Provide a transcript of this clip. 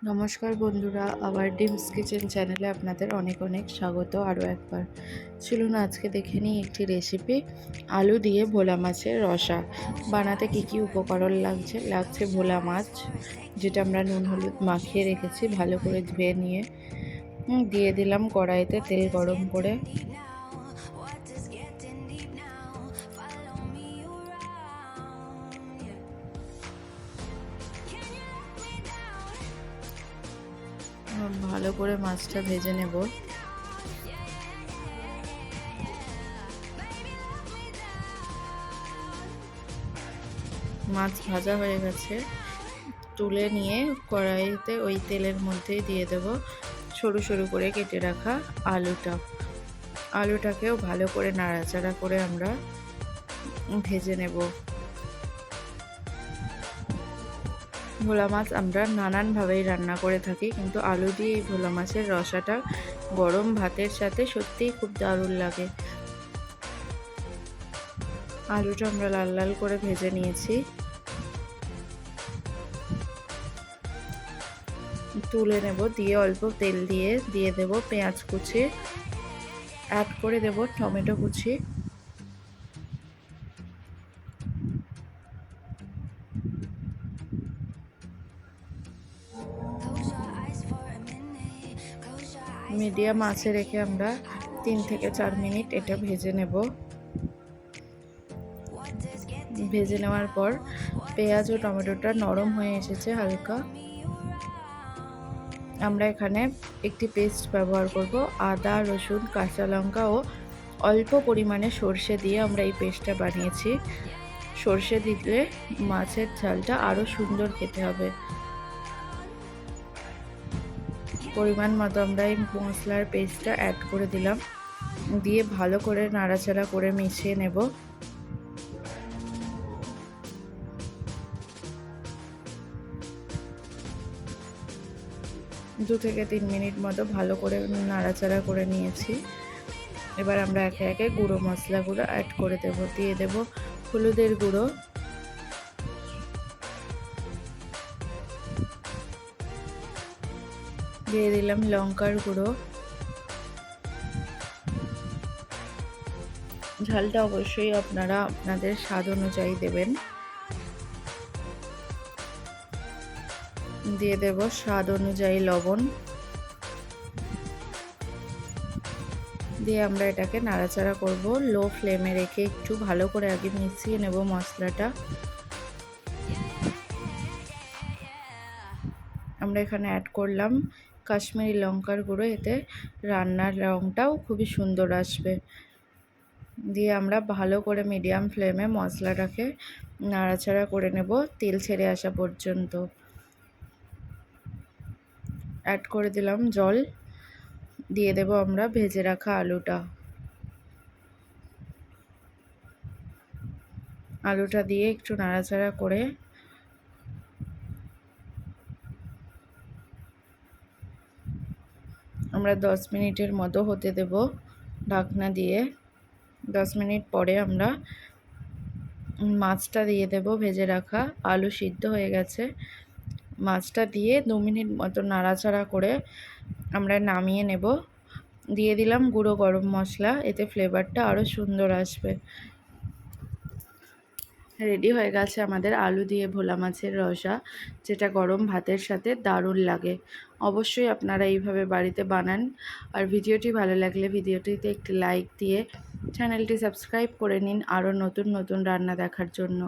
নমস্কার বন্ধুরা, আবার ডিমস কিচেন চ্যানেলে আপনাদের অনেক অনেক স্বাগত। আরও একবার চলুন আজকে দেখে নিই একটি রেসিপি। আলু দিয়ে ভোলা মাছের রসা বানাতে কি কি উপকরণ লাগছে ভোলা মাছ, যেটা আমরা নুন হলুদ মাখিয়ে রেখেছি, ভালো করে ধুয়ে নিয়ে দিয়ে দিলাম কড়াইতে তেল গরম করে। ভালো করে মাছটা ভেজে নেব। মাছ ভাজা হয়ে গেছে, তুলে নিয়ে কড়াইতে ওই তেলের মধ্যেই দিয়ে দেব সরু সরু করে কেটে রাখা আলুটাকেও ভালো করে নাড়াচাড়া করে আমরা ভেজে নেব। ভোলা মাছ আমরা নানানভাবেই রান্না করে থাকি, কিন্তু আলু দিয়ে এই ভোলা মাছের রসাটা গরম ভাতের সাথে সত্যিই খুব দারুণ লাগে। আলুটা আমরা লাল লাল করে ভেজে নিয়েছি, তুলে নেব। দিয়ে অল্প তেল দিয়ে দেব পেঁয়াজ কুচি, অ্যাড করে দেব টমেটো কুচি, মিডিয়াম আঁচে রেখে আমরা 3 থেকে 4 মিনিট এটা ভেজে নেব। ভেজে নেওয়ার পর পেঁয়াজ ও টমেটোটা নরম হয়ে এসেছে হালকা, আমরা এখানে একটি পেস্ট ব্যবহার করব। আদা, রসুন, কাঁচা লঙ্কা ও অল্প পরিমাণে সর্ষে দিয়ে আমরা এই পেস্টটা বানিয়েছি। সর্ষে দিলে মাছের ঝালটা আরও সুন্দর খেতে হবে। পরিমাণ মতো আমরা এই মশলার পেস্টটা অ্যাড করে দিলাম, দিয়ে ভালো করে নাড়াচাড়া করে মিশিয়ে নেব। দু থেকে 3 মিনিট মতো ভালো করে নাড়াচাড়া করে নিয়েছি। এবার আমরা একে একে গুঁড়ো মশলাগুলো অ্যাড করে দেব। দিয়ে দেব হলুদের গুঁড়ো, দিয়ে দিলাম লঙ্কার গুঁড়ো। ঝালটা অবশ্যই আপনারা আপনাদের স্বাদ অনুযায়ী দেবেন। দিয়ে দেব স্বাদ অনুযায়ী লবণ, দিয়ে আমরা এটাকে নাড়াচাড়া করব। লো ফ্লেমে রেখে একটু ভালো করে আগে মিশিয়ে নেব মশলাটা। আমরা এখানে অ্যাড করলাম কাশ্মীরি লঙ্কার গুঁড়ো, এতে রান্নার রঙটাও খুবই সুন্দর আসবে। দিয়ে আমরা ভালো করে মিডিয়াম ফ্লেমে মশলাটাকে নাড়াচাড়া করে নেব তেল ছেড়ে আসা পর্যন্ত। অ্যাড করে দিলাম জল, দিয়ে দেব আমরা ভেজে রাখা আলুটা দিয়ে একটু নাড়াচাড়া করে আমরা 10 মিনিটের মতো হতে দেব ঢাকনা দিয়ে। 10 মিনিট পরে আমরা মাছটা দিয়ে দেব ভেজে রাখা। আলু সিদ্ধ হয়ে গেছে, মাছটা দিয়ে 2 মিনিট মতো নাড়াচাড়া করে আমরা নামিয়ে নেব। দিয়ে দিলাম গুঁড়ো গরম মশলা, এতে ফ্লেভারটা আরও সুন্দর আসবে। রেডি হয়ে গেছে আমাদের আলু দিয়ে ভোলা মাছের রসা, যেটা গরম ভাতের সাথে দারুণ লাগে। অবশ্যই আপনারা এইভাবে বাড়িতে বানান। আর ভিডিওটি ভালো লাগলে ভিডিওটিতে একটি লাইক দিয়ে চ্যানেলটি সাবস্ক্রাইব করে নিন আরও নতুন নতুন রান্না দেখার জন্য।